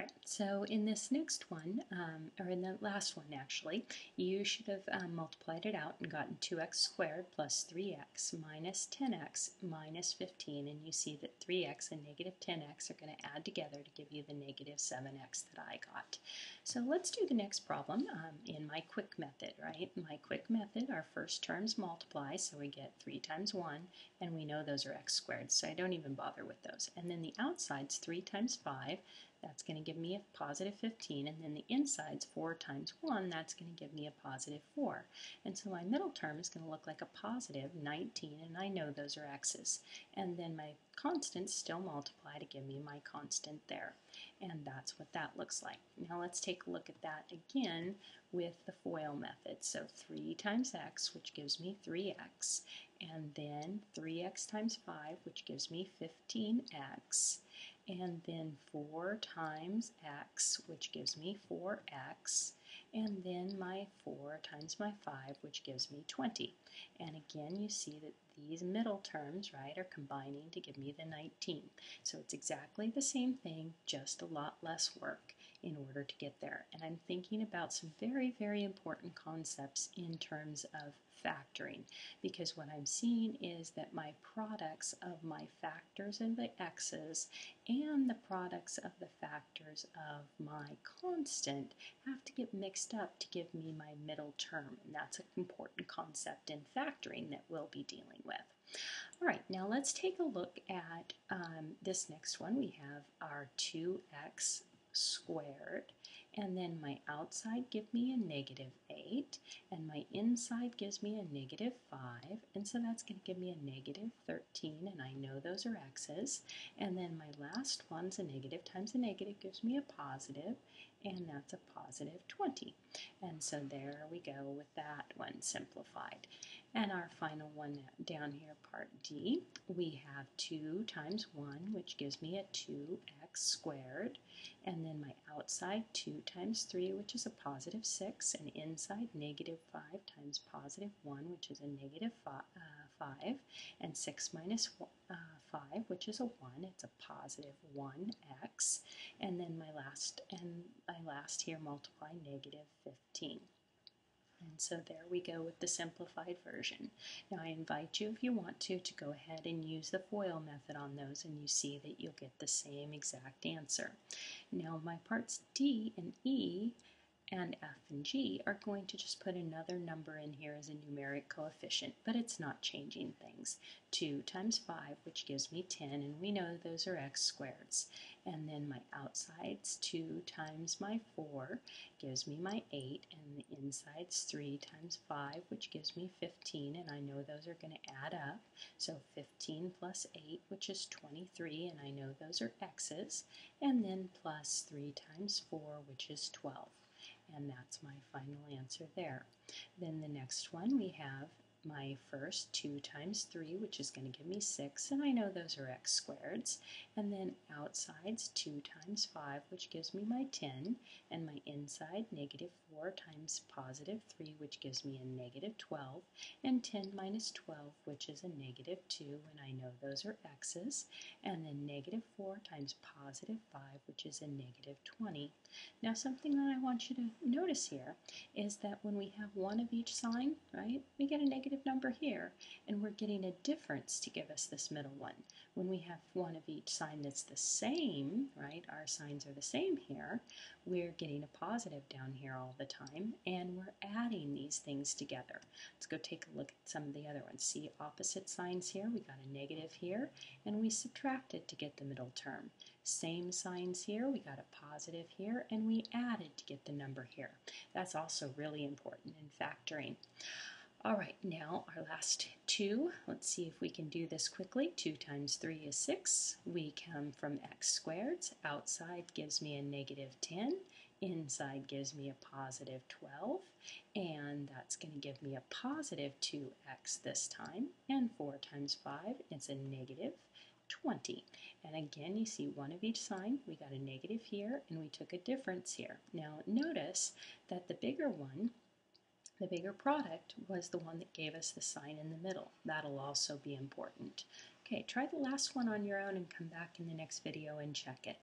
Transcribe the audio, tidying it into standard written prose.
right, so in this next one, or in the last one actually, you should have multiplied it out and gotten 2x squared plus 3x minus 10x minus 15, and you see that 3x and negative 10x are going to add together to give you the negative 7x that I got. So let's do the next problem in my quick method, right? My quick method, our first terms multiply, so we get 3 times 1, and we know those are x squared, so I don't even bother with those. And then the outside's 3 times 5, that's going to give me a positive 15, and then the inside's 4 times 1, that's going to give me a positive 4. And so my middle term is going to look like a positive 19, and I know those are x's. And then my constants still multiply to give me my constant there. And that's what that looks like. Now let's take a look at that again with the FOIL method. So 3 times x, which gives me 3x, and then 3x times 5, which gives me 15x, and then 4 times x, which gives me 4x, and then my 4 times my 5, which gives me 20. And again, you see that these middle terms, right, are combining to give me the 19. So it's exactly the same thing, just a lot less work in order to get there. And I'm thinking about some very, very important concepts in terms of factoring, because what I'm seeing is that my products of my factors of the x's and the products of the factors of my constant have to get mixed up to give me my middle term, and that's an important concept in factoring that we'll be dealing with. All right, now let's take a look at this next one. We have our 2x squared, and then my outside gives me a negative 8, and my inside gives me a negative 5, and so that's going to give me a negative 13, and I know those are x's. And then my last one's a negative times a negative gives me a positive, and that's a positive 20. And so there we go with that one simplified. And our final one down here, part D, we have 2 times 1, which gives me a 2x squared, and then my outside 2 times 3, which is a positive 6, and inside negative 5 times positive 1, which is a negative 5, and 6 minus 5, which is a 1, it's a positive 1x, and then my last here multiply negative 15. And so there we go with the simplified version. Now I invite you, if you want to go ahead and use the FOIL method on those, and you see that you'll get the same exact answer. Now my parts D and E and F and G are going to just put another number in here as a numeric coefficient, but it's not changing things. 2 times 5, which gives me 10, and we know those are x squareds. And then my outside's 2 times my 4 gives me my 8, and the inside's 3 times 5, which gives me 15, and I know those are going to add up. So 15 plus 8, which is 23, and I know those are x's, and then plus 3 times 4, which is 12. And that's my final answer there. Then the next one, we have my first 2 times 3, which is going to give me 6, and I know those are x squareds. And then outside's 2 times 5, which gives me my 10, and my inside negative 4 times positive 3, which gives me a negative 12, and 10 minus 12, which is a negative 2, and I know those are x's. And then negative 4 times positive 5, which is a negative 20. Now something that I want you to notice here is that when we have one of each sign, right, we get a negative number here, and we're getting a difference to give us this middle one. When we have one of each sign that's the same, right, our signs are the same here, we're getting a positive down here all the time, and we're adding these things together. Let's go take a look at some of the other ones. See opposite signs here, we got a negative here, and we subtracted to get the middle term. Same signs here, we got a positive here, and we added to get the number here. That's also really important in factoring. All right, now our last two. Let's see if we can do this quickly. 2 times 3 is 6. We come from x squareds. Outside gives me a negative 10. Inside gives me a positive 12. And that's going to give me a positive 2x this time. And 4 times 5, it's a negative 20. And again, you see one of each sign. We got a negative here, and we took a difference here. Now notice that the bigger one, the bigger product, was the one that gave us the sign in the middle. That'll also be important. Okay, try the last one on your own and come back in the next video and check it.